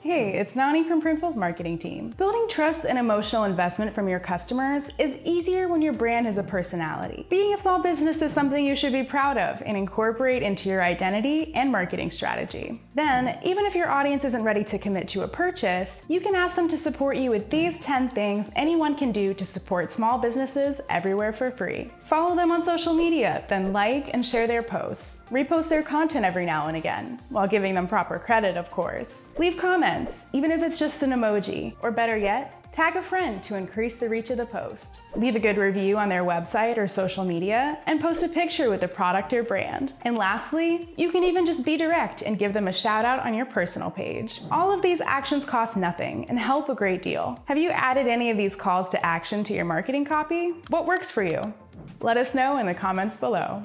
Hey, it's Nani from Printful's marketing team. Building trust and emotional investment from your customers is easier when your brand has a personality. Being a small business is something you should be proud of and incorporate into your identity and marketing strategy. Then, even if your audience isn't ready to commit to a purchase, you can ask them to support you with these 10 things anyone can do to support small businesses everywhere for free. Follow them on social media, then like and share their posts. Repost their content every now and again, while giving them proper credit, of course. Leave comments, even if it's just an emoji, or better yet, tag a friend to increase the reach of the post. Leave a good review on their website or social media, and post a picture with the product or brand. And lastly, you can even just be direct and give them a shout out on your personal page. All of these actions cost nothing and help a great deal. Have you added any of these calls to action to your marketing copy? What works for you? Let us know in the comments below.